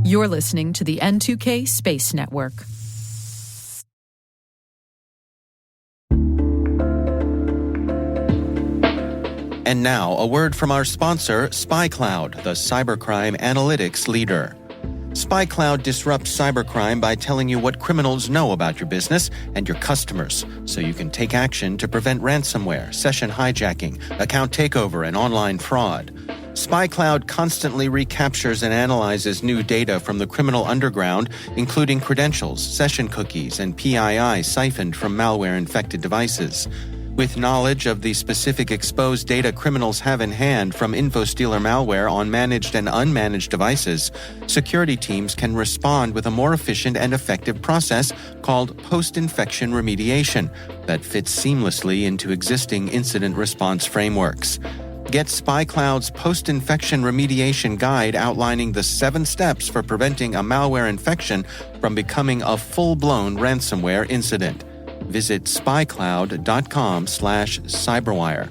You're listening to the N2K Space Network. And now, a word from our sponsor, SpyCloud, the cybercrime analytics leader. SpyCloud disrupts cybercrime by telling you what criminals know about your business and your customers, so you can take action to prevent ransomware, session hijacking, account takeover, and online fraud. SpyCloud constantly recaptures and analyzes new data from the criminal underground, including credentials, session cookies, and PII siphoned from malware-infected devices. With knowledge of the specific exposed data criminals have in hand from InfoStealer malware on managed and unmanaged devices, security teams can respond with a more efficient and effective process called post-infection remediation that fits seamlessly into existing incident response frameworks. Get SpyCloud's post-infection remediation guide outlining the 7 steps for preventing a malware infection from becoming a full-blown ransomware incident. Visit spycloud.com/cyberwire.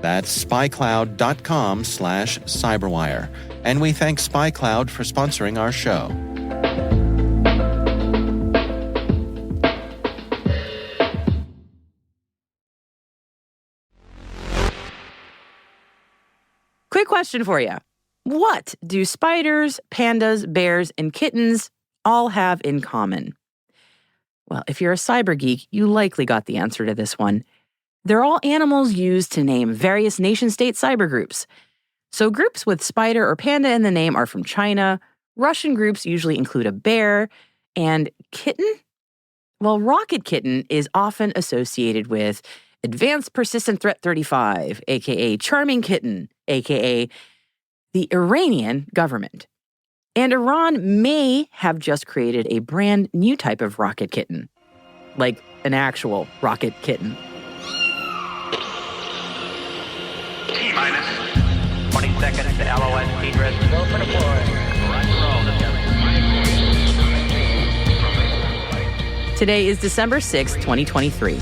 That's spycloud.com/cyberwire. And we thank SpyCloud for sponsoring our show. Quick question for you. What do spiders, pandas, bears, and kittens all have in common? Well, if you're a cyber geek, you likely got the answer to this one. They're all animals used to name various nation-state cyber groups. So groups with spider or panda in the name are from China. Russian groups usually include a bear. And kitten? Well, Rocket Kitten is often associated with Advanced Persistent Threat 35, aka Charming Kitten, aka the Iranian government. And Iran may have just created a brand new type of rocket kitten, like an actual rocket kitten. T-minus 20 seconds to LOS speed rest. Go for deploy. Today is December 6, 2023.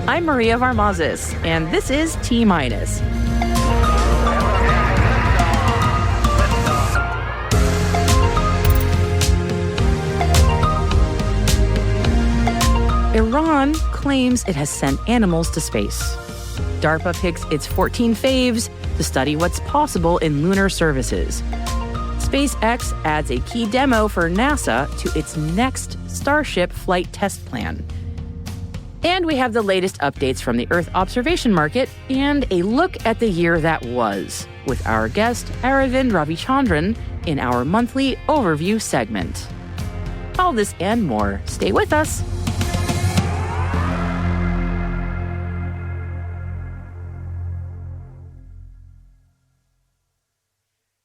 I'm Maria Varmazis, and this is T-minus. Iran claims it has sent animals to space. DARPA picks its 14 faves to study what's possible in lunar services. SpaceX adds a key demo for NASA to its next Starship flight test plan. And we have the latest updates from the Earth observation market and a look at the year that was, with our guest Aravind Ravichandran in our monthly overview segment. All this and more. Stay with us.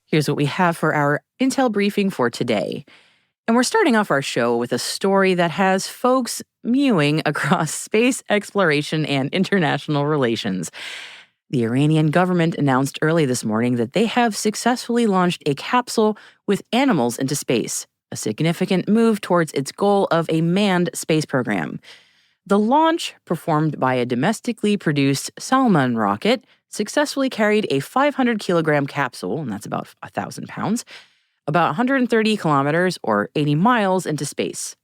Here's what we have for our intel briefing for today. And we're starting off our show with a story that has folks mewing across space exploration and international relations. The Iranian government announced early this morning that they have successfully launched a capsule with animals into space, a significant move towards its goal of a manned space program. The launch, performed by a domestically produced Salman rocket, successfully carried a 500-kilogram capsule, and that's about 1,000 pounds, about 130 kilometers or 80 miles into space.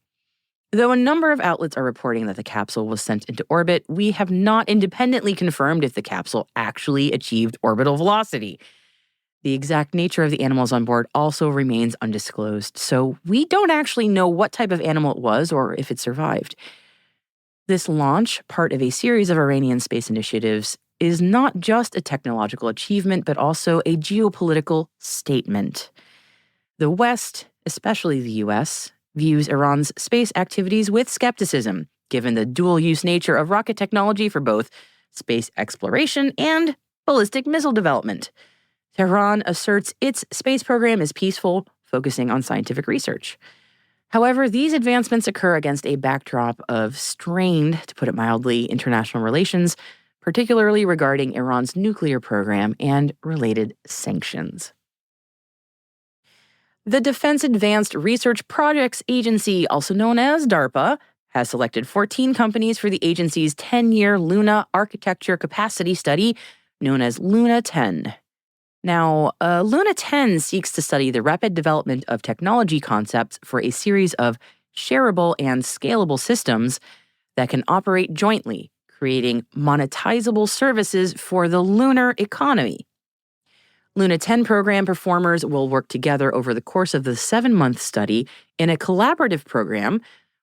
Though a number of outlets are reporting that the capsule was sent into orbit, we have not independently confirmed if the capsule actually achieved orbital velocity. The exact nature of the animals on board also remains undisclosed, so we don't actually know what type of animal it was or if it survived. This launch, part of a series of Iranian space initiatives, is not just a technological achievement, but also a geopolitical statement. The West, especially the U.S., views Iran's space activities with skepticism, given the dual-use nature of rocket technology for both space exploration and ballistic missile development. Tehran asserts its space program is peaceful, focusing on scientific research. However, these advancements occur against a backdrop of strained, to put it mildly, international relations, particularly regarding Iran's nuclear program and related sanctions. The Defense Advanced Research Projects Agency, also known as DARPA, has selected 14 companies for the agency's 10-year Luna Architecture Capacity Study, known as Luna 10. Now, Luna 10 seeks to study the rapid development of technology concepts for a series of shareable and scalable systems that can operate jointly, creating monetizable services for the lunar economy. Luna 10 program performers will work together over the course of the 7-month study in a collaborative program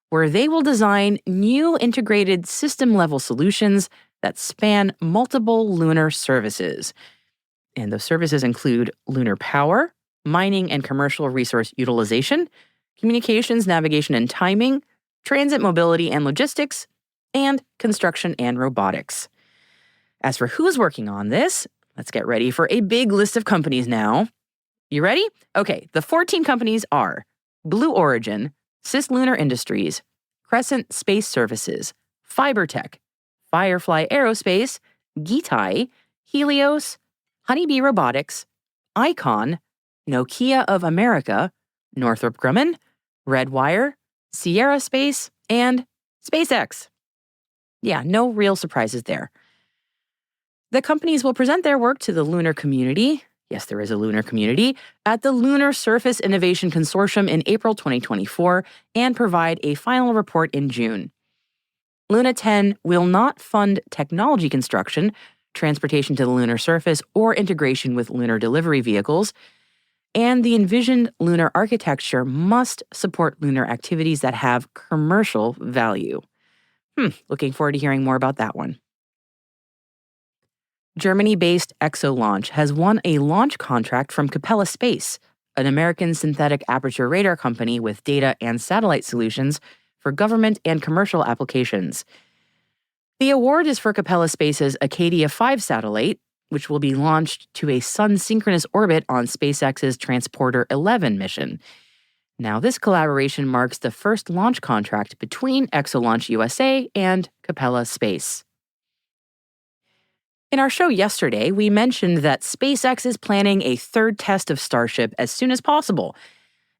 where they will design new integrated system-level solutions that span multiple lunar services. And those services include lunar power, mining and commercial resource utilization, communications, navigation and timing, transit mobility and logistics, and construction and robotics. As for who's working on this, let's get ready for a big list of companies now. You ready? Okay, the 14 companies are Blue Origin, Cislunar Industries, Crescent Space Services, FiberTech, Firefly Aerospace, Gitai, Helios, Honeybee Robotics, Icon, Nokia of America, Northrop Grumman, Redwire, Sierra Space, and SpaceX. Yeah, no real surprises there. The companies will present their work to the lunar community, yes, there is a lunar community, at the Lunar Surface Innovation Consortium in April 2024 and provide a final report in June. Luna 10 will not fund technology construction, transportation to the lunar surface, or integration with lunar delivery vehicles, and the envisioned lunar architecture must support lunar activities that have commercial value. Looking forward to hearing more about that one. Germany-based ExoLaunch has won a launch contract from Capella Space, an American synthetic aperture radar company with data and satellite solutions for government and commercial applications. The award is for Capella Space's Acadia 5 satellite, which will be launched to a sun-synchronous orbit on SpaceX's Transporter 11 mission. Now, this collaboration marks the first launch contract between ExoLaunch USA and Capella Space. In our show yesterday, we mentioned that SpaceX is planning a third test of Starship as soon as possible,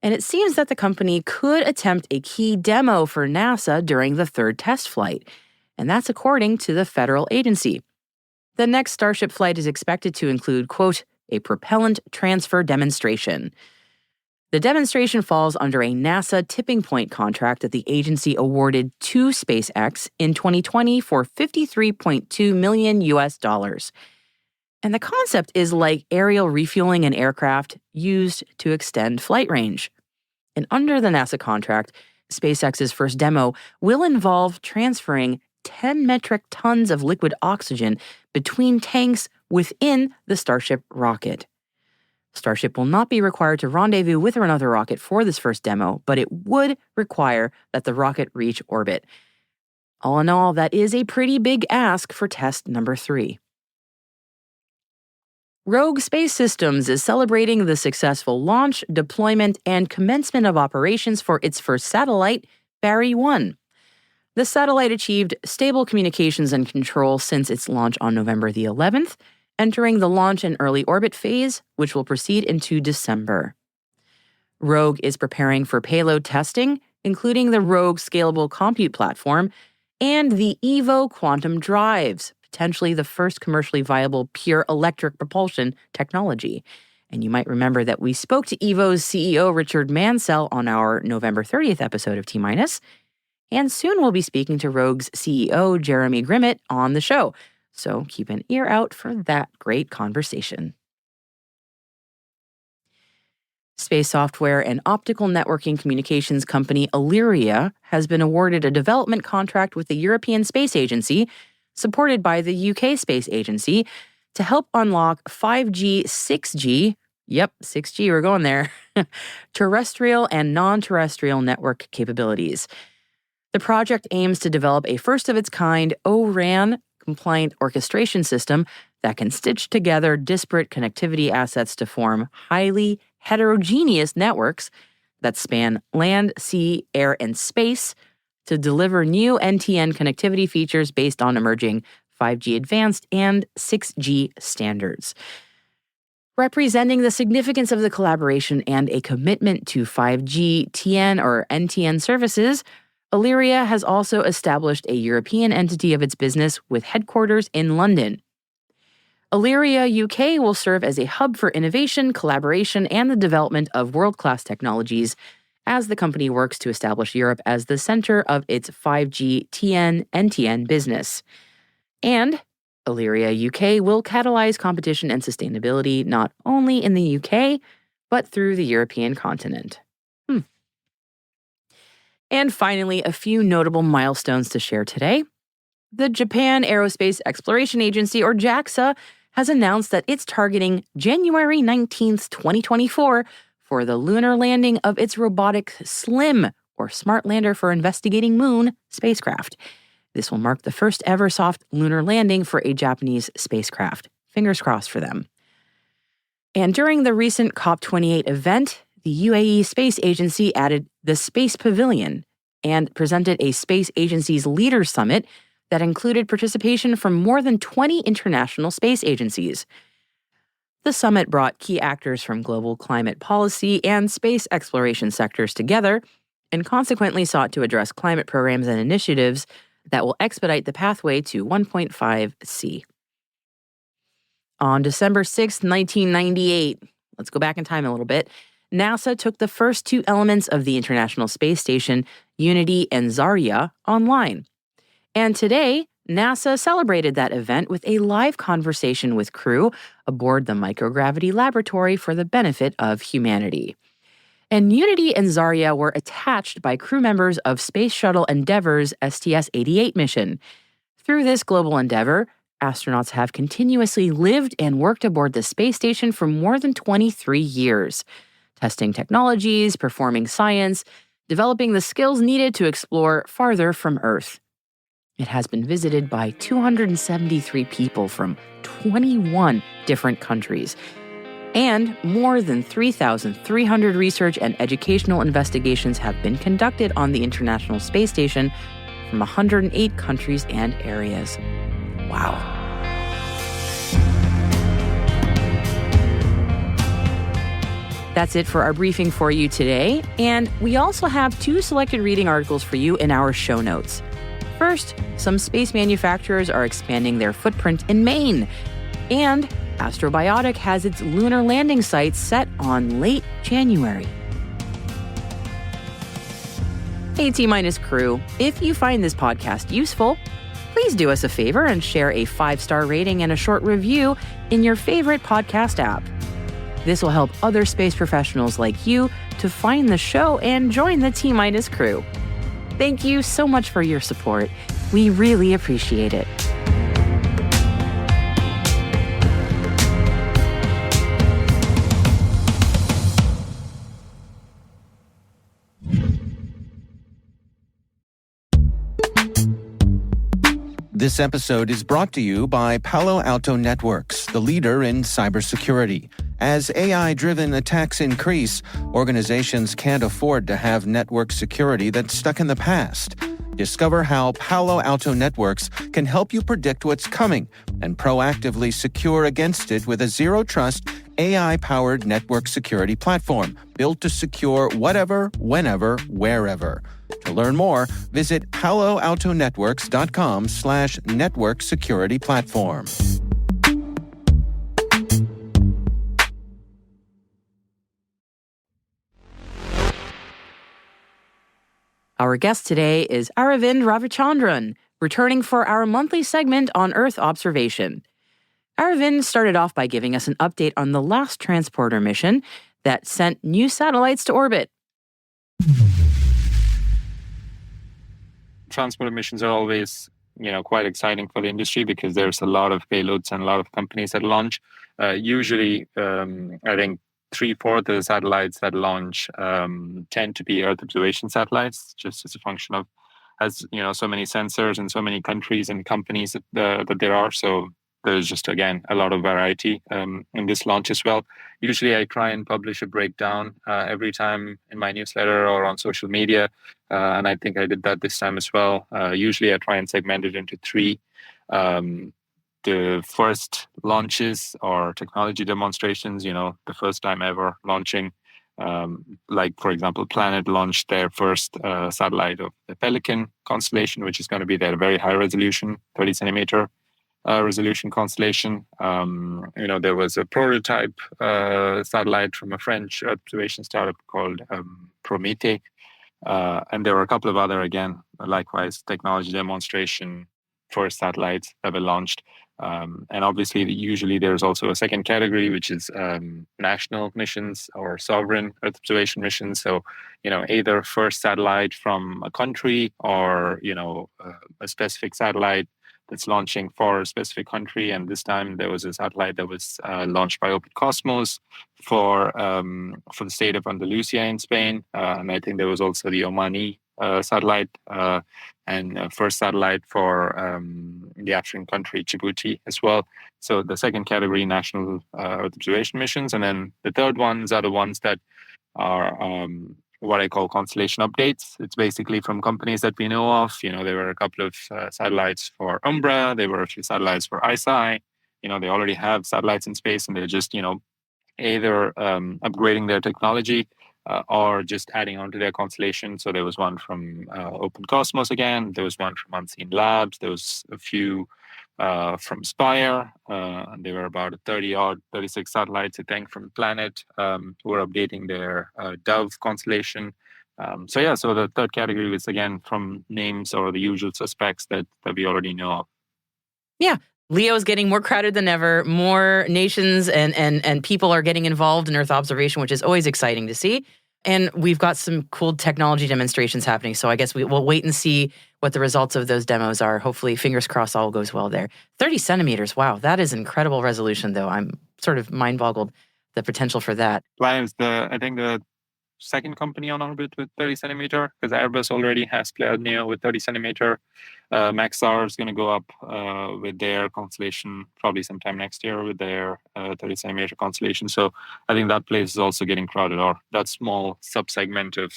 and it seems that the company could attempt a key demo for NASA during the third test flight, and that's according to the federal agency. The next Starship flight is expected to include, quote, a propellant transfer demonstration. The demonstration falls under a NASA tipping point contract that the agency awarded to SpaceX in 2020 for $53.2 million. And the concept is like aerial refueling an aircraft used to extend flight range. And under the NASA contract, SpaceX's first demo will involve transferring 10 metric tons of liquid oxygen between tanks within the Starship rocket. Starship will not be required to rendezvous with another rocket for this first demo, but it would require that the rocket reach orbit. All in all, that is a pretty big ask for test number 3. Rogue Space Systems is celebrating the successful launch, deployment, and commencement of operations for its first satellite, Barry 1. The satellite achieved stable communications and control since its launch on November the 11th, entering the launch and early orbit phase, which will proceed into December. Rogue is preparing for payload testing, including the Rogue Scalable Compute Platform and the EVO Quantum Drives, potentially the first commercially viable pure electric propulsion technology. And you might remember that we spoke to EVO's CEO Richard Mansell on our November 30th episode of T-Minus, and soon we'll be speaking to Rogue's CEO Jeremy Grimmett on the show. So keep an ear out for that great conversation. Space software and optical networking communications company Illyria has been awarded a development contract with the European Space Agency, supported by the UK Space Agency, to help unlock 5G, 6G, yep, 6G, we're going there, terrestrial and non-terrestrial network capabilities. The project aims to develop a first-of-its-kind O-RAN compliant orchestration system that can stitch together disparate connectivity assets to form highly heterogeneous networks that span land, sea, air, and space to deliver new NTN connectivity features based on emerging 5G Advanced and 6G standards. Representing the significance of the collaboration and a commitment to 5G, TN, or NTN services, Illyria has also established a European entity of its business with headquarters in London. Illyria UK will serve as a hub for innovation, collaboration, and the development of world-class technologies as the company works to establish Europe as the center of its 5G TN NTN business. And Illyria UK will catalyze competition and sustainability not only in the UK, but through the European continent. And finally, a few notable milestones to share today. The Japan Aerospace Exploration Agency, or JAXA, has announced that it's targeting January 19th, 2024 for the lunar landing of its robotic SLIM, or Smart Lander for Investigating Moon, spacecraft. This will mark the first ever soft lunar landing for a Japanese spacecraft. Fingers crossed for them. And during the recent COP28 event, the UAE Space Agency added the Space Pavilion and presented a space agency's Leaders Summit that included participation from more than 20 international space agencies. The summit brought key actors from global climate policy and space exploration sectors together and consequently sought to address climate programs and initiatives that will expedite the pathway to 1.5C. On December 6, 1998, let's go back in time a little bit, NASA took the first two elements of the International Space Station, Unity and Zarya, online. And today, NASA celebrated that event with a live conversation with crew aboard the microgravity laboratory for the benefit of humanity. And Unity and Zarya were attached by crew members of Space Shuttle Endeavour's STS-88 mission. Through this global endeavor, astronauts have continuously lived and worked aboard the space station for more than 23 years, testing technologies, performing science, developing the skills needed to explore farther from Earth. It has been visited by 273 people from 21 different countries. And more than 3,300 research and educational investigations have been conducted on the International Space Station from 108 countries and areas. Wow. That's it for our briefing for you today. And we also have two selected reading articles for you in our show notes. First, some space manufacturers are expanding their footprint in Maine. And Astrobiotic has its lunar landing site set on late January. Hey T-Minus crew, if you find this podcast useful, please do us a favor and share a 5-star rating and a short review in your favorite podcast app. This will help other space professionals like you to find the show and join the T-Minus crew. Thank you so much for your support. We really appreciate it. This episode is brought to you by Palo Alto Networks, the leader in cybersecurity. As AI-driven attacks increase, organizations can't afford to have network security that's stuck in the past. Discover how Palo Alto Networks can help you predict what's coming and proactively secure against it with a zero-trust, AI-powered network security platform built to secure whatever, whenever, wherever. To learn more, visit paloaltonetworks.com/network security platform. Our guest today is Aravind Ravichandran, returning for our monthly segment on Earth observation. Aravind started off by giving us an update on the last transporter mission that sent new satellites to orbit. Transporter missions are always, quite exciting for the industry because there's a lot of payloads and a lot of companies that launch. Usually, I think 3/4 of the satellites that launch tend to be Earth observation satellites, just as a function of, so many sensors and so many countries and companies that there are. So there's just, again, a lot of variety in this launch as well. Usually I try and publish a breakdown every time in my newsletter or on social media. And I think I did that this time as well. Usually I try and segment it into 3. The first launches or technology demonstrations, the first time ever launching. Like, for example, Planet launched their first satellite of the Pelican constellation, which is going to be their very high resolution, 30 centimeter resolution constellation. There was a prototype satellite from a French observation startup called Prométhée. And there were a couple of other, again, likewise, technology demonstration first satellites that were launched. And obviously, usually there's also a second category, which is national missions or sovereign Earth observation missions. So, either first satellite from a country or, a specific satellite that's launching for a specific country. And this time there was a satellite that was launched by Open Cosmos for the state of Andalusia in Spain. And I think there was also the Omani satellite and first satellite for the African country, Djibouti, as well. So the second category, national Earth observation missions. And then the third ones are the ones that are what I call constellation updates. It's basically from companies that we know of. There were a couple of satellites for Umbra. There were a few satellites for ISI. They already have satellites in space, and they're just, either upgrading their technology or just adding on to their constellation. So there was one from Open Cosmos again. There was one from Unseen Labs. There was a few from Spire. And there were about 36 satellites, I think, from Planet who were updating their Dove constellation. So the third category was, again, from names or the usual suspects that we already know of. Yeah. LEO's getting more crowded than ever. More nations and people are getting involved in Earth observation, which is always exciting to see. And we've got some cool technology demonstrations happening. So I guess we'll wait and see what the results of those demos are. Hopefully, fingers crossed, all goes well there. 30 centimeters. Wow, that is incredible resolution, though. I'm sort of mind-boggled the potential for that. Planet is the second company on orbit with 30 centimeter, because Airbus already has Pléiades Neo with 30 centimeter. Maxar is going to go up with their constellation probably sometime next year with their 30 centimeter constellation. So I think that place is also getting crowded, or that small subsegment of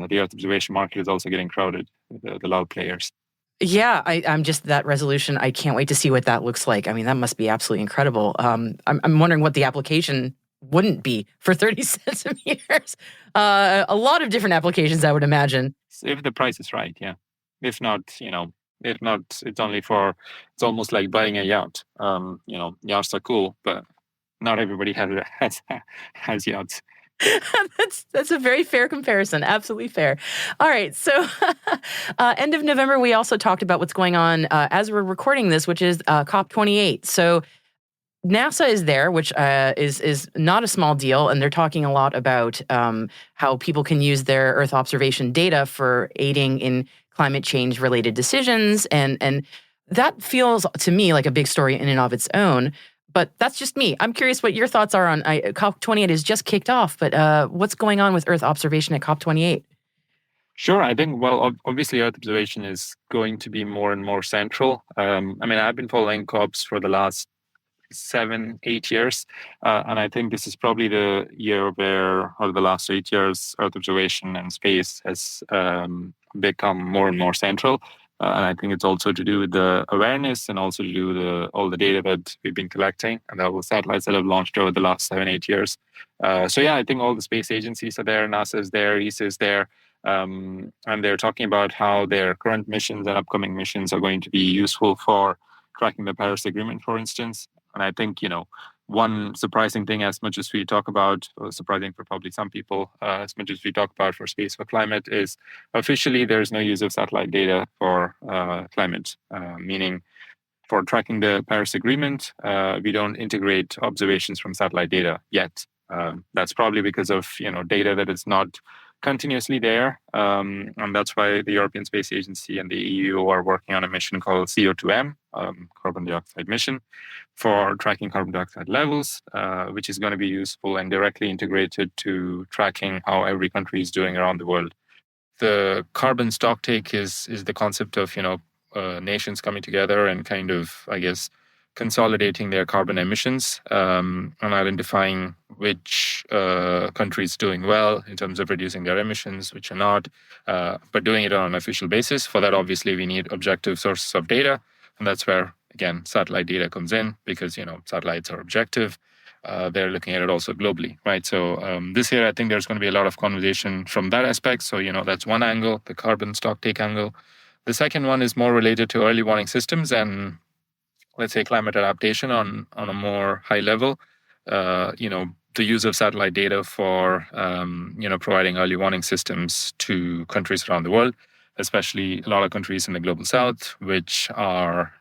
the Earth observation market is also getting crowded, the loud players. Yeah, I'm just that resolution. I can't wait to see what that looks like. I mean, that must be absolutely incredible. I'm wondering what the application wouldn't be for 30 centimeters. A lot of different applications, I would imagine. If the price is right, yeah. If not, it's almost like buying a yacht. Yachts are cool, but not everybody has yachts. That's a very fair comparison. Absolutely fair. All right. So end of November, we also talked about what's going on as we're recording this, which is COP28. So NASA is there, which is not a small deal, and they're talking a lot about how people can use their Earth observation data for aiding in climate change-related decisions, and that feels to me like a big story in and of its own. But that's just me. I'm curious what your thoughts are on COP28 has just kicked off, but what's going on with Earth observation at COP28? Sure. I think, obviously Earth observation is going to be more and more central. I've been following COPs for the last 7-8 years. And I think this is probably the year where, or the last 8 years, Earth observation and space has become more and more central. And I think it's also to do with the awareness and also to do with all the data that we've been collecting and all the satellites that have launched over the last 7-8 years. I think all the space agencies are there. NASA is there, ESA is there. And they're talking about how their current missions and upcoming missions are going to be useful for tracking the Paris Agreement, for instance. And I think, one surprising thing, as much as we talk about, or surprising for probably some people, as much as we talk about for space for climate, is officially there's no use of satellite data for climate, meaning for tracking the Paris Agreement, we don't integrate observations from satellite data yet. That's probably because of, data that is not continuously there. And that's why the European Space Agency and the EU are working on a mission called CO2M, carbon dioxide mission, for tracking carbon dioxide levels, which is going to be useful and directly integrated to tracking how every country is doing around the world. The carbon stocktake is the concept of, nations coming together and kind of, consolidating their carbon emissions and identifying which country is doing well in terms of reducing their emissions, which are not, but doing it on an official basis. For that, obviously, we need objective sources of data. And that's where, again, satellite data comes in because, satellites are objective. They're looking at it also globally, right? So this year, I think there's going to be a lot of conversation from that aspect. So, that's one angle, the carbon stocktake angle. The second one is more related to early warning systems and let's say, climate adaptation on a more high level. The use of satellite data for, providing early warning systems to countries around the world, especially a lot of countries in the global south, which are,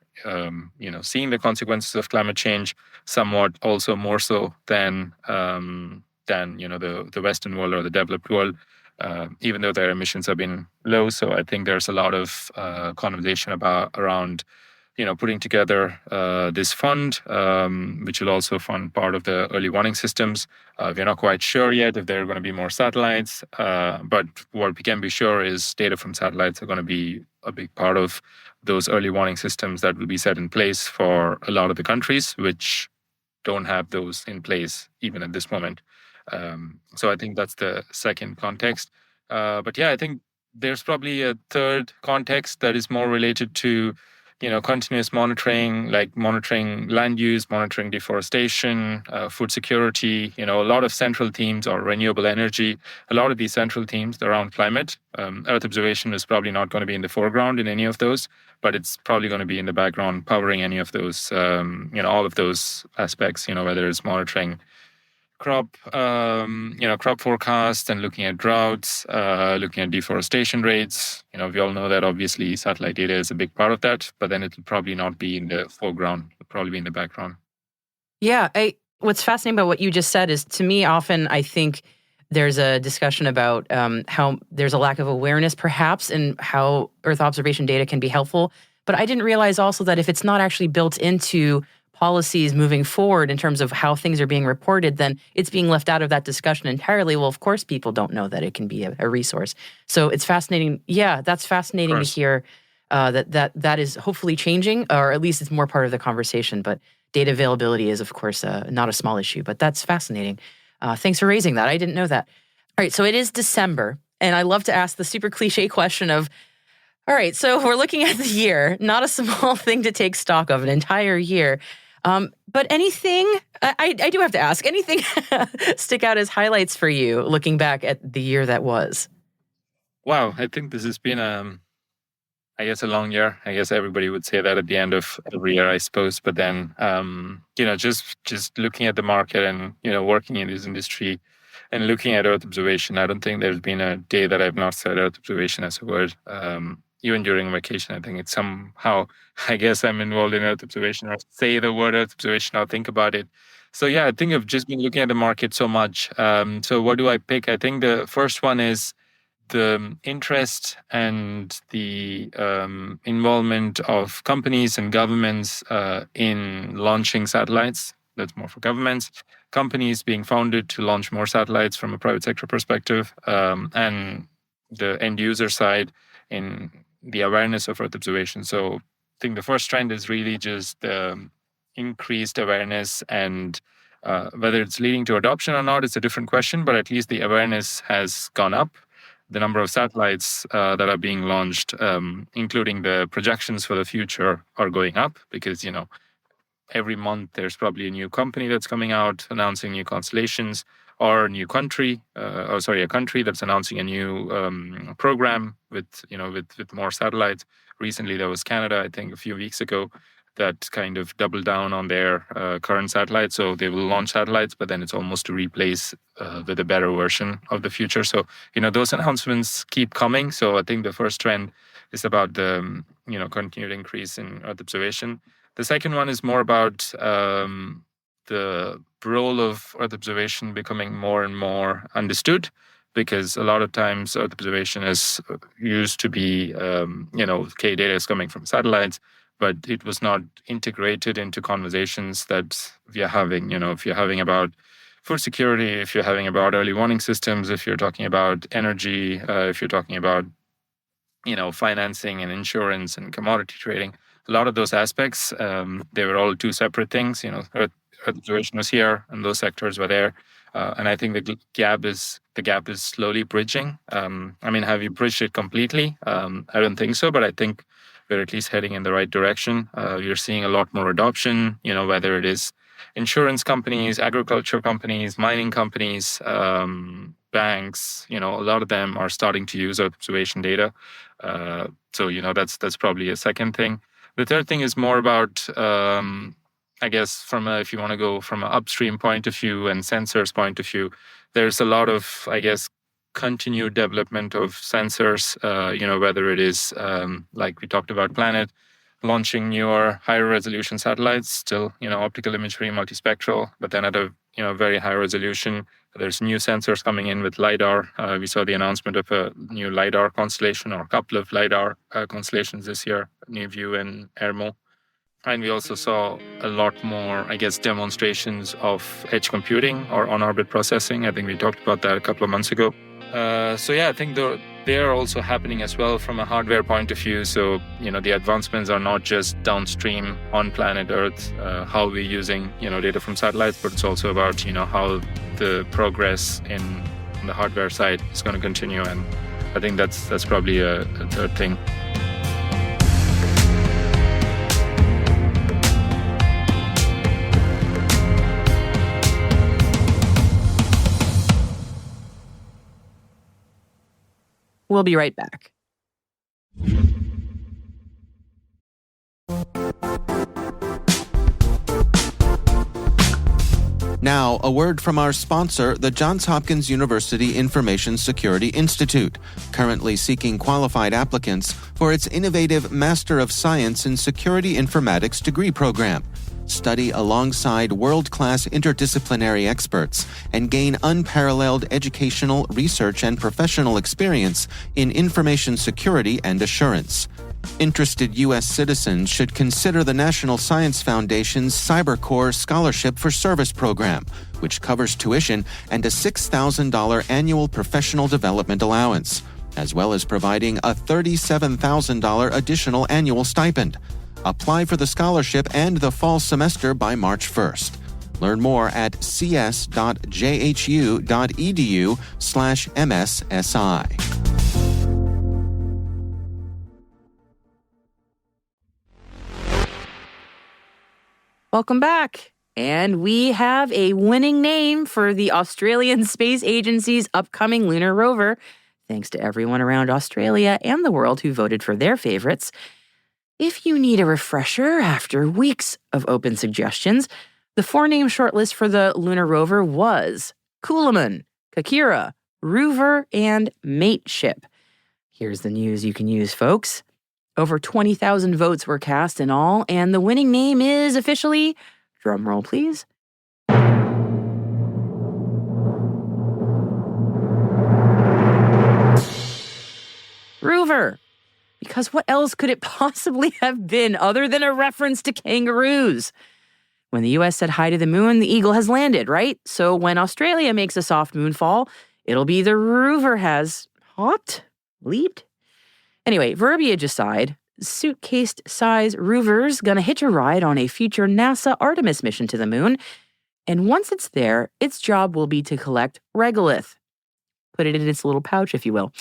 seeing the consequences of climate change somewhat also more so than the Western world or the developed world, even though their emissions have been low. So I think there's a lot of conversation around putting together this fund, which will also fund part of the early warning systems. We're not quite sure yet if there are going to be more satellites, but what we can be sure is data from satellites are going to be a big part of those early warning systems that will be set in place for a lot of the countries which don't have those in place even at this moment. So I think that's the second context. But yeah, I think there's probably a third context that is more related to continuous monitoring, like monitoring land use, monitoring deforestation, food security, a lot of central themes, or renewable energy. A lot of these central themes around climate. Earth observation is probably not going to be in the foreground in any of those, but it's probably going to be in the background powering any of those, all of those aspects, whether it's monitoring crop forecasts and looking at droughts, looking at deforestation rates. We all know that obviously satellite data is a big part of that, but then it'll probably not be in the foreground, it'll probably be in the background. Yeah, what's fascinating about what you just said is, to me, often I think there's a discussion about how there's a lack of awareness, perhaps, in how Earth observation data can be helpful. But I didn't realize also that if it's not actually built into policies moving forward in terms of how things are being reported, then it's being left out of that discussion entirely. Well, of course, people don't know that it can be a resource. So it's fascinating. Yeah, that's fascinating to hear that is hopefully changing, or at least it's more part of the conversation. But data availability is, of course, not a small issue. But that's fascinating. Thanks for raising that. I didn't know that. All right, so it is December, and I love to ask the super cliche question of, all right, so we're looking at the year, not a small thing to take stock of, an entire year. But anything, I do have to ask, anything stick out as highlights for you looking back at the year that was? Wow, I think this has been, a long year. I guess everybody would say that at the end of every year, I suppose. But then, just looking at the market and, working in this industry and looking at Earth observation, I don't think there's been a day that I've not said Earth observation as a word. Even during vacation, I think it's somehow, I guess I'm involved in Earth observation, or say the word Earth observation, or think about it. So yeah, I think I've just been looking at the market so much. So what do I pick? I think the first one is the interest and the involvement of companies and governments in launching satellites. That's more for governments. Companies being founded to launch more satellites from a private sector perspective, and the end user side in the awareness of Earth observation. So I think the first trend is really just increased awareness, and whether it's leading to adoption or not is a different question, but at least the awareness has gone up. The number of satellites that are being launched, including the projections for the future, are going up because, every month there's probably a new company that's coming out announcing new constellations, or a new country, a country that's announcing a new program with more satellites. Recently, there was Canada, I think, a few weeks ago, that kind of doubled down on their current satellites. So they will launch satellites, but then it's almost to replace with a better version of the future. So, those announcements keep coming. So I think the first trend is about the, continued increase in Earth observation. The second one is more about the role of Earth observation becoming more and more understood, because a lot of times Earth observation is used to be, data is coming from satellites, but it was not integrated into conversations that we are having. If you're having about food security, if you're having about early warning systems, if you're talking about energy, if you're talking about, financing and insurance and commodity trading, a lot of those aspects, they were all two separate things. Earth observation was here and those sectors were there. And I think the gap is slowly bridging. Have you bridged it completely? I don't think so, but I think we're at least heading in the right direction. You're seeing a lot more adoption, whether it is insurance companies, agriculture companies, mining companies, banks, a lot of them are starting to use Earth observation data. So that's probably a second thing. The third thing is more about, I guess, if you want to go from an upstream point of view and sensors point of view, there's a lot of, I guess, continued development of sensors, whether it is, like we talked about Planet, launching newer, higher resolution satellites, still, optical imagery, multispectral, but then at a, very high resolution. There's new sensors coming in with LiDAR. We saw the announcement of a new LiDAR constellation, or a couple of LiDAR constellations this year, NewView and Airmo. And we also saw a lot more, I guess, demonstrations of edge computing or on-orbit processing. I think we talked about that a couple of months ago. I think they are also happening as well from a hardware point of view. So, the advancements are not just downstream on planet Earth, how we're using, data from satellites, but it's also about, how the progress in the hardware side is going to continue. And I think that's probably a third thing. We'll be right back. Now, a word from our sponsor, the Johns Hopkins University Information Security Institute, currently seeking qualified applicants for its innovative Master of Science in Security Informatics degree program. Study alongside world-class interdisciplinary experts and gain unparalleled educational, research, and professional experience in information security and assurance. Interested U.S. citizens should consider the National Science Foundation's CyberCore Scholarship for Service program, which covers tuition and a $6,000 annual professional development allowance, as well as providing a $37,000 additional annual stipend. Apply for the scholarship and the fall semester by March 1st. Learn more at cs.jhu.edu/MSSI. Welcome back. And we have a winning name for the Australian Space Agency's upcoming lunar rover, thanks to everyone around Australia and the world who voted for their favorites. If you need a refresher after weeks of open suggestions, the 4-name shortlist for the lunar rover was Kuhleman, Kakira, Rover, and Mateship. Here's the news you can use, folks. Over 20,000 votes were cast in all, and the winning name is officially, drumroll please, Rover. Because what else could it possibly have been other than a reference to kangaroos? When the U.S. said hi to the moon, the eagle has landed, right? So when Australia makes a soft moonfall, it'll be the rover has hopped? Leaped? Anyway, verbiage aside, suitcase-size rover's gonna hitch a ride on a future NASA Artemis mission to the moon, and once it's there, its job will be to collect regolith. Put it in its little pouch, if you will.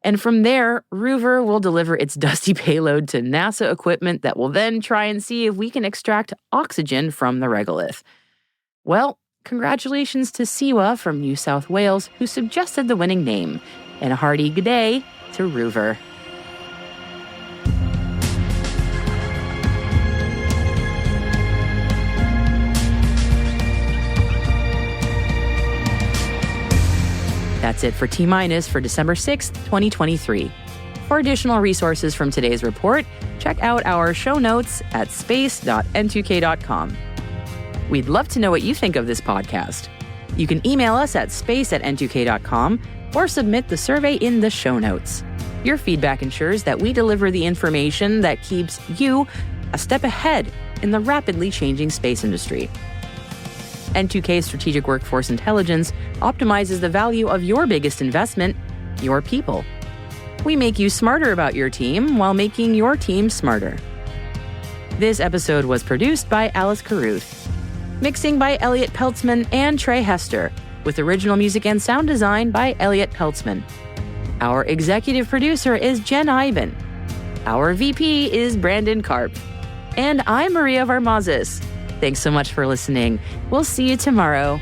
And from there, Rover will deliver its dusty payload to NASA equipment that will then try and see if we can extract oxygen from the regolith. Well, congratulations to Siwa from New South Wales, who suggested the winning name, and a hearty good day to Rover. That's it for T- for December 6th, 2023. For additional resources from today's report, check out our show notes at space.n2k.com. We'd love to know what you think of this podcast. You can email us at space@n2k.com or submit the survey in the show notes. Your feedback ensures that we deliver the information that keeps you a step ahead in the rapidly changing space industry. N2K Strategic Workforce Intelligence optimizes the value of your biggest investment, your people. We make you smarter about your team while making your team smarter. This episode was produced by Alice Carruth. Mixing by Elliot Peltzman and Trey Hester, with original music and sound design by Elliot Peltzman. Our executive producer is Jen Iben. Our VP is Brandon Karp. And I'm Maria Varmazis. Thanks so much for listening. We'll see you tomorrow.